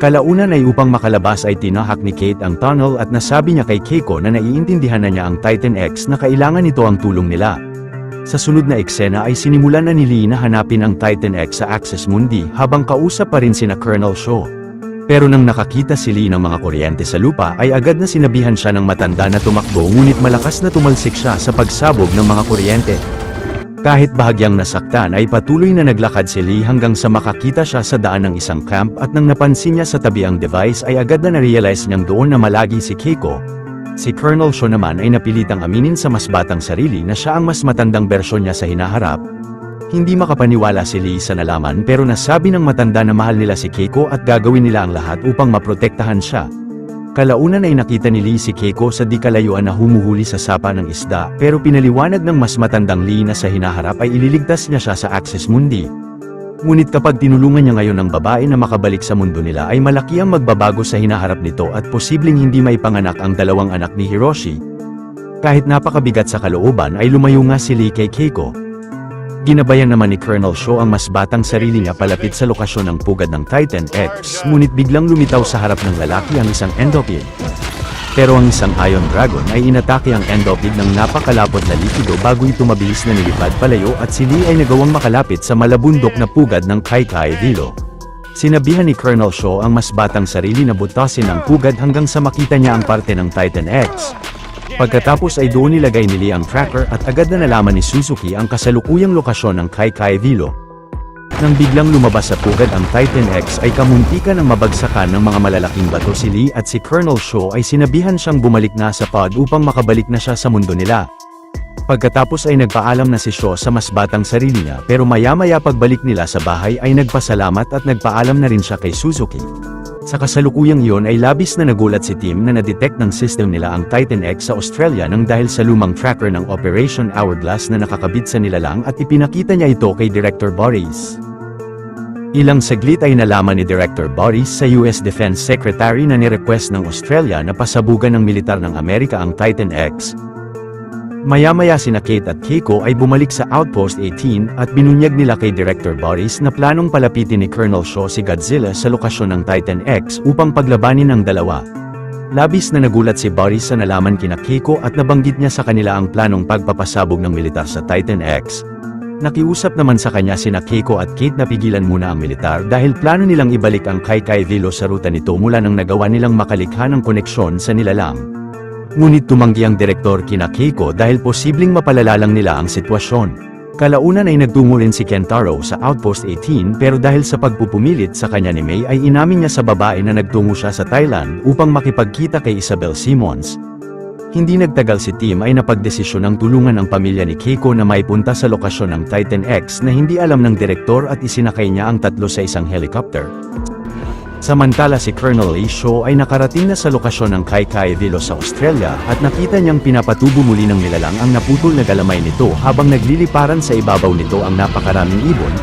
Kalaunan ay upang makalabas ay tinahak ni Kate ang tunnel at nasabi niya kay Keiko na naiintindihan na niya ang Titan X na kailangan nito ang tulong nila. Sa sunod na eksena ay sinimulan na ni Lee na hanapin ang Titan X sa Axis Mundi habang kausap pa rin sina Colonel Sho. Pero nang nakakita si Lee ng mga kuryente sa lupa ay agad na sinabihan siya ng matanda na tumakbo ngunit malakas na tumalsik siya sa pagsabog ng mga kuryente. Kahit bahagyang nasaktan ay patuloy na naglakad si Lee hanggang sa makakita siya sa daan ng isang camp at nang napansin niya sa tabi ang device ay agad na na-realize niyang doon na malagi si Keiko. Si Colonel Sho naman ay napilitang aminin sa mas batang sarili na siya ang mas matandang bersyon niya sa hinaharap. Hindi makapaniwala si Lee sa nalaman pero nasabi ng matanda na mahal nila si Keiko at gagawin nila ang lahat upang maprotektahan siya. Kalaunan ay nakita ni Lee si Keiko sa di kalayuan na humuhuli sa sapa ng isda pero pinaliwanag ng mas matandang Lee na sa hinaharap ay ililigtas niya siya sa Axis Mundi. Ngunit kapag tinulungan niya ngayon ang babae na makabalik sa mundo nila ay malaki ang magbabago sa hinaharap nito at posibleng hindi maipanganak ang 2 anak ni Hiroshi. Kahit napakabigat sa kalooban ay lumayo nga si Lee kay Keiko. Ginabayan naman ni Colonel Sho ang mas batang sarili niya palapit sa lokasyon ng pugad ng Titan X, ngunit biglang lumitaw sa harap ng lalaki ang isang endopine. Pero ang isang Ion Dragon ay inatake ang Endopig ng napakalapot na likido bago ito mabilis na nilipad palayo at si Lee ay nagawang makalapit sa malabundok na pugad ng Kai Kai Vilo. Sinabihan ni Colonel Shaw ang mas batang sarili na butasin ang pugad hanggang sa makita niya ang parte ng Titan X. Pagkatapos ay doon nilagay ni Lee ang tracker at agad na nalaman ni Suzuki ang kasalukuyang lokasyon ng Kai Kai Vilo. Nang biglang lumabas sa pugad ang Titan X ay kamuntikan ang mabagsakan ng mga malalaking bato si Lee at si Colonel Shaw ay sinabihan siyang bumalik na sa pod upang makabalik na siya sa mundo nila. Pagkatapos ay nagpaalam na si Shaw sa mas batang sarili niya pero maya-maya pagbalik nila sa bahay ay nagpasalamat at nagpaalam na rin siya kay Suzuki. Sa kasalukuyang iyon ay labis na nagulat si Tim na na-detect ng system nila ang Titan X sa Australia nang dahil sa lumang tracker ng Operation Hourglass na nakakabit sa nilalang at ipinakita niya ito kay Director Boris. Ilang saglit ay nalaman ni Director Boris sa US Defense Secretary na ni-request ng Australia na pasabugan ng militar ng Amerika ang Titan X. Maya-maya sina Kate at Keiko ay bumalik sa Outpost 18 at binunyag nila kay Director Boris na planong palapitin ni Colonel Shaw si Godzilla sa lokasyon ng Titan X upang paglabanin ang dalawa. Labis na nagulat si Boris sa nalaman kina Keiko at nabanggit niya sa kanila ang planong pagpapasabog ng militar sa Titan X. Nakiusap naman sa kanya sina Keiko at Kate na pigilan muna ang militar dahil plano nilang ibalik ang Kai Kai Vilo sa ruta nito mula nang nagawa nilang makalikha ng koneksyon sa nilalang. Ngunit tumanggi ang direktor kina Keiko dahil posibleng mapalala lang nila ang sitwasyon. Kalaunan ay nagtungo rin si Kentaro sa Outpost 18 pero dahil sa pagpupumilit sa kanya ni May ay inamin niya sa babae na nagtungo siya sa Thailand upang makipagkita kay Isabel Simmons. Hindi nagtagal si Tim ay napagdesisyon ng tulungan ang pamilya ni Keiko na maipunta sa lokasyon ng Titan X na hindi alam ng direktor at isinakay niya ang tatlo sa isang helicopter. Samantala si Colonel Lee Shaw ay nakarating na sa lokasyon ng Kai Kai Vilo sa Australia at nakita niyang pinapatubo muli ng nilalang ang naputol na galamay nito habang nagliliparan sa ibabaw nito ang napakaraming ibon.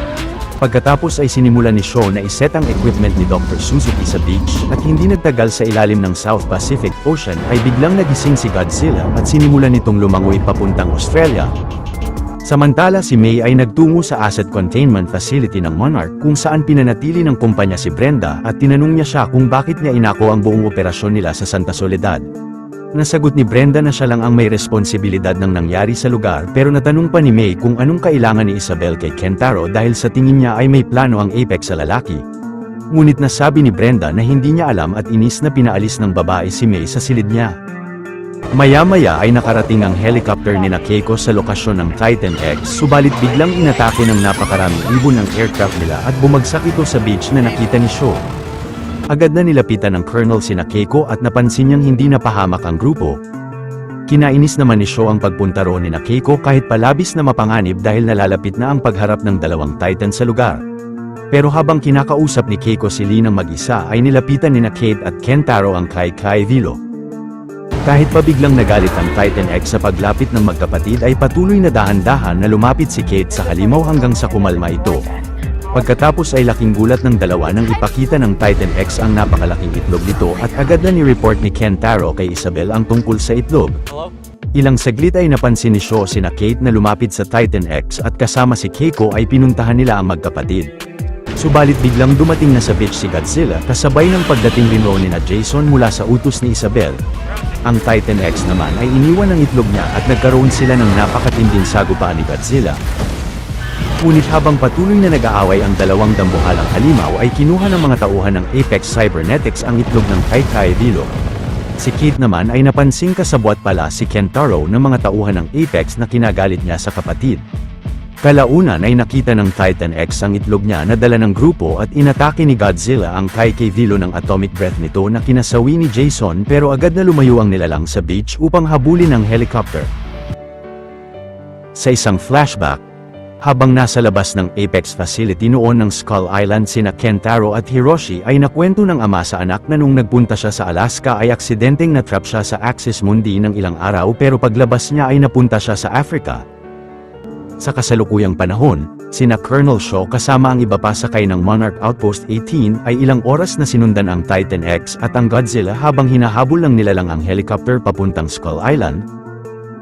Pagkatapos ay sinimulan ni Shaw na iset ang equipment ni Dr. Suzuki sa beach at hindi nagtagal sa ilalim ng South Pacific Ocean ay biglang nagising si Godzilla at sinimulan nitong lumangoy papuntang Australia. Samantala si May ay nagtungo sa Asset Containment Facility ng Monarch kung saan pinanatili ng kumpanya si Brenda at tinanong niya siya kung bakit niya inako ang buong operasyon nila sa Santa Soledad. Nasagot ni Brenda na siya lang ang may responsibilidad ng nangyari sa lugar pero natanong pa ni May kung anong kailangan ni Isabel kay Kentaro dahil sa tingin niya ay may plano ang Apex sa lalaki. Ngunit nasabi ni Brenda na hindi niya alam at inis na pinaalis ng babae si May sa silid niya. Maya-maya ay nakarating ang helicopter ni Keiko sa lokasyon ng Titan X subalit biglang inatake ng napakaraming ibon ng aircraft nila at bumagsak ito sa beach na nakita ni Shaw. Agad na nilapitan ng Colonel sina Keiko at napansin niyang hindi napahamak ang grupo. Kinainis naman ni Shaw ang pagpunta roon ni Keiko kahit palabis na mapanganib dahil nalalapit na ang pagharap ng dalawang Titan sa lugar. Pero habang kinakausap ni Keiko si Lee ng mag-isa ay nilapitan ni Kate at Kentaro ang Kai Kai Vilo. Kahit pa biglang nagalit ang Titan X sa paglapit ng magkapatid ay patuloy na dahan-dahan na lumapit si Kate sa halimaw hanggang sa kumalma ito. Pagkatapos ay laking gulat ng dalawa nang ipakita ng Titan X ang napakalaking itlog nito at agad na ni-report ni Kentaro kay Isabel ang tungkol sa itlog. Ilang saglit ay napansin ni Shaw sina Kate na lumapit sa Titan X at kasama si Keiko ay pinuntahan nila ang magkapatid. Subalit biglang dumating na sa beach si Godzilla kasabay ng pagdating rin roon ni Jason mula sa utos ni Isabel. Ang Titan X naman ay iniwan ang itlog niya at nagkaroon sila ng napakatinding sagupaan ni Godzilla. Ngunit habang patuloy na nag-aaway ang dalawang dambuhalang halimaw ay kinuha ng mga tauhan ng Apex Cybernetics ang itlog ng Kai Kai Vilo. Si Kate naman ay napansing kasabwat pala si Kentaro ng mga tauhan ng Apex na kinagalit niya sa kapatid. Kalaunan ay nakita ng Titan X ang itlog niya na dala ng grupo at inatake ni Godzilla ang Kai Kai Vilo ng atomic breath nito na kinasawi ni Jason pero agad na lumayo ang nilalang sa beach upang habulin ang helicopter. Sa isang flashback, habang nasa labas ng Apex facility noon ng Skull Island sina Kentaro at Hiroshi ay nakwento ng ama sa anak na nung nagpunta siya sa Alaska ay aksidenteng natrap siya sa Axis Mundi ng ilang araw pero paglabas niya ay napunta siya sa Africa. Sa kasalukuyang panahon, sina Colonel Shaw kasama ang iba pa sakay ng Monarch Outpost 18 ay ilang oras na sinundan ang Titan X at ang Godzilla habang hinahabol ng nilalang ang helicopter papuntang Skull Island.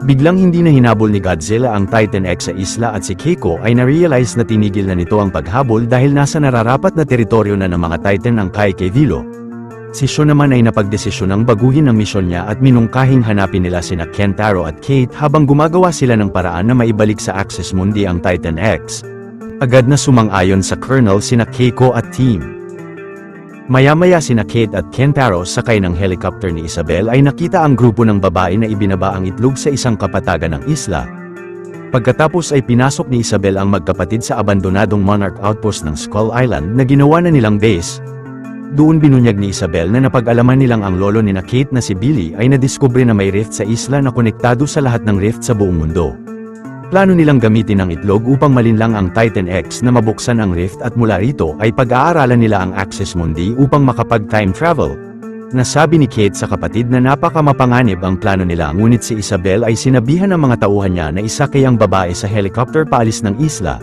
Biglang hindi na hinabol ni Godzilla ang Titan X sa isla at si Keiko ay na-realize na tinigil na nito ang paghabol dahil nasa nararapat na teritoryo na ng mga Titan ang Kai Kai Vilo. Si Shaw naman ay napagdesisyonang baguhin ang misyon niya at minungkahing hanapin nila sina Kentaro at Kate habang gumagawa sila ng paraan na maibalik sa Axis Mundi ang Titan X. Agad na sumang-ayon sa Colonel sina Keiko at team. Maya-maya sina Kate at Kentaro sakay ng helicopter ni Isabel ay nakita ang grupo ng babae na ibinaba ang itlog sa isang kapatagan ng isla. Pagkatapos ay pinasok ni Isabel ang magkapatid sa abandonadong Monarch Outpost ng Skull Island na ginawa na nilang base. Doon binunyag ni Isabel na napag-alaman nilang ang lolo ni na Kate na si Billy ay nadiskubre na may rift sa isla na konektado sa lahat ng rift sa buong mundo. Plano nilang gamitin ang itlog upang malinlang ang Titan X na mabuksan ang rift at mula rito ay pag-aaralan nila ang Axis Mundi upang makapag-time travel. Nasabi ni Kate sa kapatid na napakamapanganib ang plano nila ngunit si Isabel ay sinabihan ng mga tauhan niya na isakay ang babae sa helicopter paalis ng isla.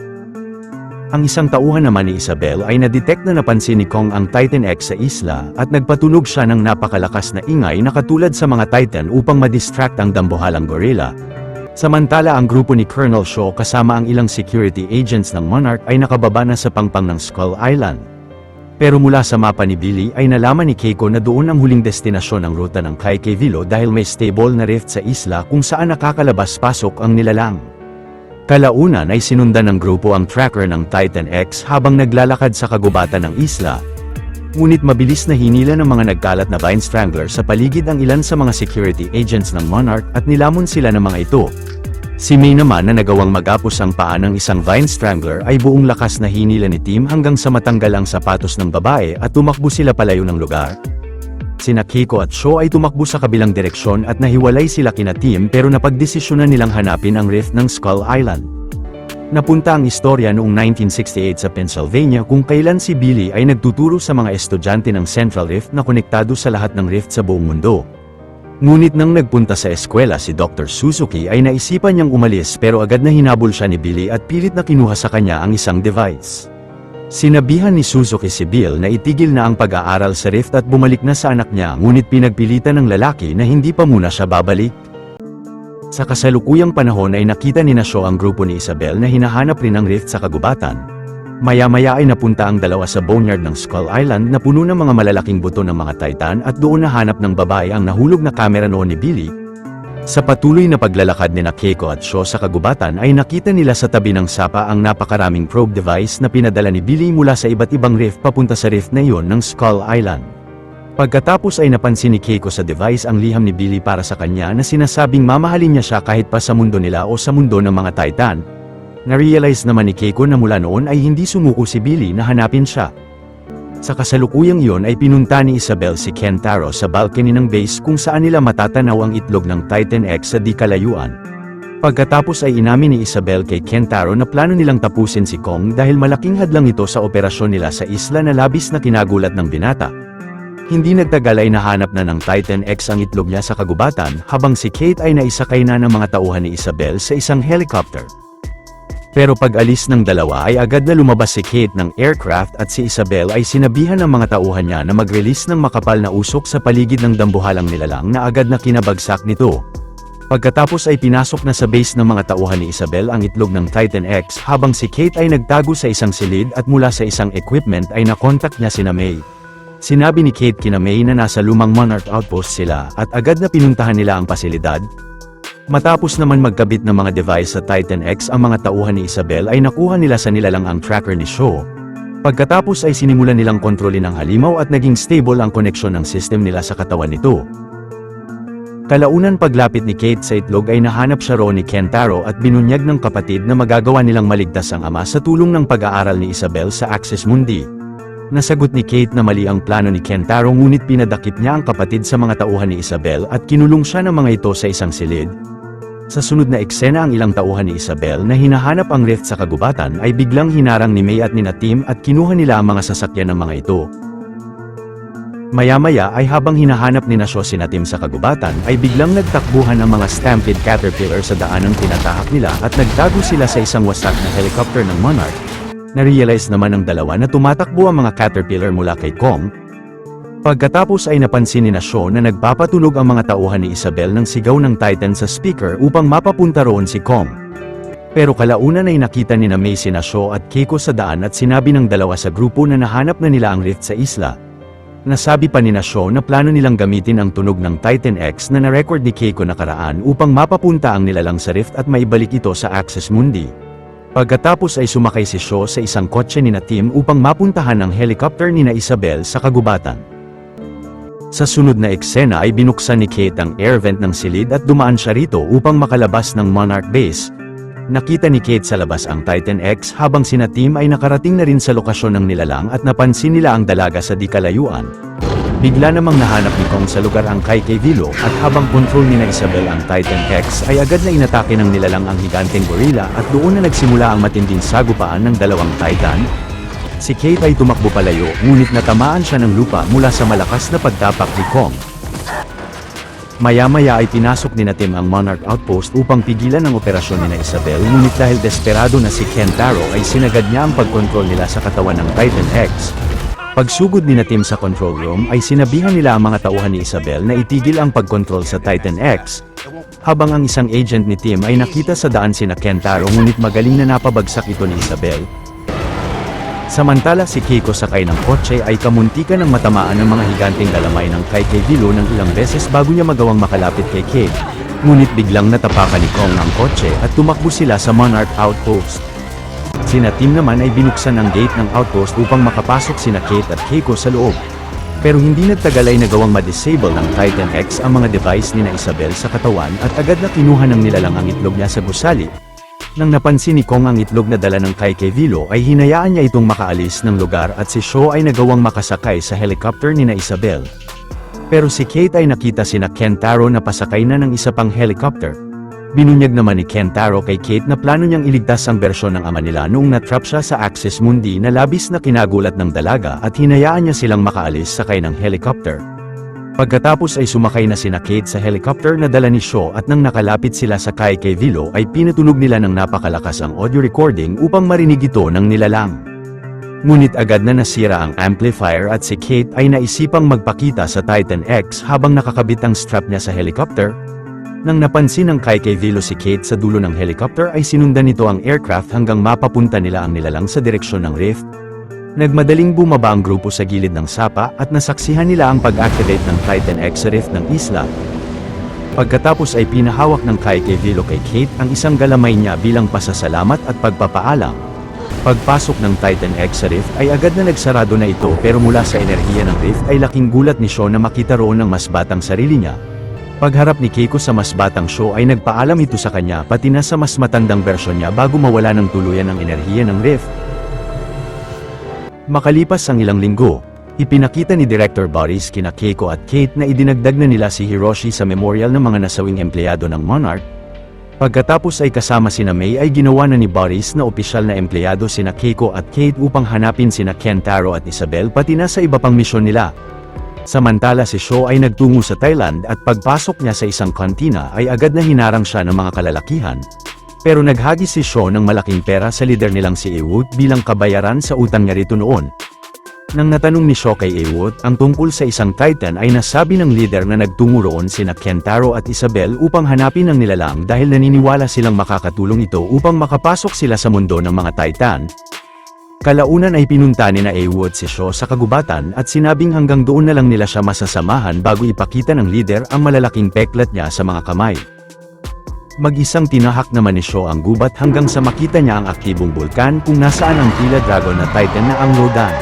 Ang isang tauhan naman ni Isabel ay na-detect na napansin ni Kong ang Titan X sa isla at nagpatunog siya ng napakalakas na ingay na katulad sa mga Titan upang ma-distract ang dambuhalang gorilla. Samantala ang grupo ni Colonel Shaw kasama ang ilang security agents ng Monarch ay nakababa na sa pangpang ng Skull Island. Pero mula sa mapa ni Billy ay nalaman ni Keiko na doon ang huling destinasyon ng ruta ng Kaikevilo dahil may stable na rift sa isla kung saan nakakalabas-pasok ang nilalang. Kalaunan ay sinundan ng grupo ang tracker ng Titan X habang naglalakad sa kagubatan ng isla. Ngunit mabilis na hinila ng mga nagkalat na Vine Strangler sa paligid ang ilan sa mga security agents ng Monarch at nilamon sila ng mga ito. Si May naman na nagawang magapos ang paa ng isang Vine Strangler ay buong lakas na hinila ni Tim hanggang sa matanggal ang sapatos ng babae at tumakbo sila palayo ng lugar. Sina Keiko at Shaw ay tumakbo sa kabilang direksyon at nahiwalay sila kina Tim pero napagdesisyonan nilang hanapin ang rift ng Skull Island. Napunta ang istorya noong 1968 sa Pennsylvania kung kailan si Billy ay nagtuturo sa mga estudyante ng Central Rift na konektado sa lahat ng rift sa buong mundo. Ngunit nang nagpunta sa eskwela si Dr. Suzuki ay naisipan niyang umalis pero agad na hinabol siya ni Billy at pilit na kinuha sa kanya ang isang device. Sinabihan ni Suzuki si Bill na itigil na ang pag-aaral sa rift at bumalik na sa anak niya ngunit pinagpilitan ng lalaki na hindi pa muna siya babalik. Sa kasalukuyang panahon ay nakita ni Shaw ang grupo ni Isabel na hinahanap rin ang rift sa kagubatan. Maya-maya ay napunta ang dalawa sa boneyard ng Skull Island na puno ng mga malalaking buto ng mga Titan at doon nahanap ng babae ang nahulog na kamera noon ni Billy. Sa patuloy na paglalakad ni Keiko at Shaw sa kagubatan ay nakita nila sa tabi ng sapa ang napakaraming probe device na pinadala ni Billy mula sa iba't ibang rift papunta sa rift na iyon ng Skull Island. Pagkatapos ay napansin ni Keiko sa device ang liham ni Billy para sa kanya na sinasabing mamahalin niya siya kahit pa sa mundo nila o sa mundo ng mga Titan. Na-realize naman ni Keiko na mula noon ay hindi sumuko si Billy na hanapin siya. Sa kasalukuyang iyon ay pinunta ni Isabel si Kentaro sa balcony ng base kung saan nila matatanaw ang itlog ng Titan X sa di kalayuan. Pagkatapos ay inamin ni Isabel kay Kentaro na plano nilang tapusin si Kong dahil malaking hadlang ito sa operasyon nila sa isla na labis na kinagulat ng binata. Hindi nagtagal ay nahanap na ng Titan X ang itlog niya sa kagubatan habang si Kate ay naisakay na ng mga tauhan ni Isabel sa isang helicopter. Pero pag-alis ng dalawa ay agad na lumabas si Kate ng aircraft at si Isabel ay sinabihan ng mga tauhan niya na mag-release ng makapal na usok sa paligid ng dambuhalang nilalang na agad na kinabagsak nito. Pagkatapos ay pinasok na sa base ng mga tauhan ni Isabel ang itlog ng Titan X habang si Kate ay nagtago sa isang silid at mula sa isang equipment ay nakontak niya sina May. Sinabi ni Kate kina May na nasa lumang Monarch Outpost sila at agad na pinuntahan nila ang pasilidad. Matapos naman magkabit ng mga device sa Titan X ang mga tauhan ni Isabel ay nakuha nila sa nilalang ang tracker ni Shaw. Pagkatapos ay sinimulan nilang kontrolin ang halimaw at naging stable ang koneksyon ng system nila sa katawan nito. Kalaunan paglapit ni Kate sa itlog ay nahanap siya raw ni Kentaro at binunyag ng kapatid na magagawa nilang maligtas ang ama sa tulong ng pag-aaral ni Isabel sa Axis Mundi. Nasagot ni Kate na mali ang plano ni Kentaro ngunit pinadakip niya ang kapatid sa mga tauhan ni Isabel at kinulong siya ng mga ito sa isang silid. Sa sunod na eksena ang ilang tauhan ni Isabel na hinahanap ang rift sa kagubatan ay biglang hinarang ni May at ni Tim at kinuha nila ang mga sasakyan ng mga ito. Maya-maya ay habang hinahanap ni Shaw si Tim sa kagubatan ay biglang nagtakbuhan ang mga Stampede Caterpillar sa daanang tinatahak nila at nagtago sila sa isang wasak na helicopter ng Monarch. Na-realize naman ng dalawa na tumatakbo ang mga Caterpillar mula kay Kong. Pagkatapos ay napansin ni Shaw na nagpapatunog ang mga tauhan ni Isabel ng sigaw ng Titan sa speaker upang mapapunta roon si Kong. Pero kalaunan ay nakita ni May sina Shaw at Keiko sa daan at sinabi ng dalawa sa grupo na nahanap na nila ang rift sa isla. Nasabi pa ni Shaw na plano nilang gamitin ang tunog ng Titan X na na-record ni Keiko nakaraan upang mapapunta ang nilalang sa Rift at maibalik ito sa Axis Mundi. Pagkatapos ay sumakay si Shaw sa isang kotse ni Tim upang mapuntahan ang helicopter ni Isabel sa kagubatan. Sa sunod na eksena ay binuksan ni Kate ang air vent ng silid at dumaan siya rito upang makalabas ng Monarch Base. Nakita ni Kate sa labas ang Titan X habang sina Tim ay nakarating na rin sa lokasyon ng nilalang at napansin nila ang dalaga sa di kalayuan. Bigla namang nahanap ni Kong sa lugar ang Kai Vilo at habang control ni Isabel ang Titan X ay agad na inatake ng nilalang ang higanteng gorilla at doon na nagsimula ang matinding sagupaan ng dalawang Titan. Si Kate ay tumakbo palayo ngunit natamaan siya ng lupa mula sa malakas na pagtapak ni Kong. Maya-maya ay pinasok ni Tim ang Monarch Outpost upang pigilan ang operasyon ni Isabel ngunit dahil desperado na si Kentaro ay sinagad niya ang pagkontrol nila sa katawan ng Titan X. Pagsugod ni Tim sa control room ay sinabihan nila ang mga tauhan ni Isabel na itigil ang pagkontrol sa Titan X. Habang ang isang agent ni Tim ay nakita sa daan sina Kentaro ngunit magaling na napabagsak ito ni Isabel. Samantala si Keiko sakay ng kotse ay kamuntikan ng matamaan ng mga higanteng galamay ng Kai Vilo ng ilang beses bago niya magawang makalapit kay Kate. Ngunit biglang natapakan ni Kong ang kotse at tumakbo sila sa Monarch Outpost. Sina Tim naman ay binuksan ang gate ng outpost upang makapasok sina Kate at Keiko sa loob. Pero hindi nagtagal ay nagawang ma-disable ng Titan X ang mga device ni Isabel sa katawan at agad na kinuha ng nilalang ang itlog niya sa gusali. Nang napansin ni Kong ang itlog na dala ng Kai Vilo ay hinayaan niya itong makaalis ng lugar at si Shaw ay nagawang makasakay sa helicopter ni Isabel. Pero si Kate ay nakita sina Kentaro na pasakay na ng isa pang helicopter. Binunyag naman ni Kentaro kay Kate na plano niyang iligtas ang bersyon ng ama nila noong natrap siya sa Axis Mundi na labis na kinagulat ng dalaga at hinayaan niya silang makaalis sakay ng helicopter. Pagkatapos ay sumakay na sina Kate sa helicopter na dala ni Shaw at nang nakalapit sila sa Kai Vilo ay pinatunog nila ng napakalakas ang audio recording upang marinig ito ng nilalang. Ngunit agad na nasira ang amplifier at si Kate ay naisipang magpakita sa Titan X habang nakakabit ang strap niya sa helicopter. Nang napansin ng Kai Vilo si Kate sa dulo ng helicopter ay sinundan nito ang aircraft hanggang mapapunta nila ang nilalang sa direksyon ng Rift. Nagmadaling bumaba ang grupo sa gilid ng sapa at nasaksihan nila ang pag-activate ng Titan X sa Rift ng isla. Pagkatapos ay pinahawak ng Kai Vilo kay Kate ang isang galamay niya bilang pasasalamat at pagpapaalam. Pagpasok ng Titan X sa Rift ay agad na nagsarado na ito pero mula sa enerhiya ng Rift ay laking gulat ni Shaw na makita roon ng mas batang sarili niya. Pagharap ni Keiko sa mas batang Shaw ay nagpaalam ito sa kanya pati na sa mas matandang bersyon niya bago mawala ng tuluyan ang enerhiya ng Rift. Makalipas ang ilang linggo, ipinakita ni Director Boris kina Keiko at Kate na idinagdag na nila si Hiroshi sa memorial ng mga nasawing empleyado ng Monarch. Pagkatapos ay kasama sina May ay ginawa na ni Boris na opisyal na empleyado sina Keiko at Kate upang hanapin sina Kentaro at Isabel pati na sa iba pang misyon nila. Samantala si Shaw ay nagtungo sa Thailand at pagpasok niya sa isang kantina ay agad na hinarang siya ng mga kalalakihan. Pero naghagis si Shaw ng malaking pera sa lider nilang si Ewood bilang kabayaran sa utang niya rito noon. Nang natanong ni Shaw kay Ewood ang tungkol sa isang Titan ay nasabi ng lider na nagtungo roon sina Kentaro at Isabel upang hanapin ang nilalang dahil naniniwala silang makakatulong ito upang makapasok sila sa mundo ng mga Titan. Kalaunan ay pinunta ni na Ewood si Shaw sa kagubatan at sinabing hanggang doon na lang nila siya masasamahan bago ipakita ng lider ang malalaking peklat niya sa mga kamay. Mag-isang tinahak naman ni Shaw ang gubat hanggang sa makita niya ang aktibong bulkan kung nasaan ang tila dragon na Titan na ang Rodan.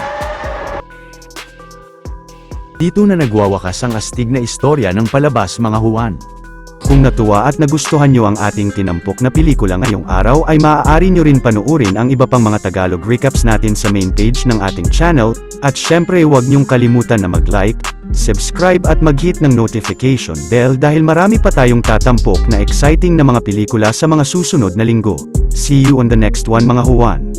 Dito na nagwawakas ang astig na istorya ng palabas mga Juan. Kung natuwa at nagustuhan nyo ang ating tinampok na pelikula ngayong araw ay maaari nyo rin panuorin ang iba pang mga Tagalog recaps natin sa main page ng ating channel, at syempre huwag nyong kalimutan na mag-like, subscribe at mag-hit ng notification bell dahil marami pa tayong tatampok na exciting na mga pelikula sa mga susunod na linggo. See you on the next one mga Juan.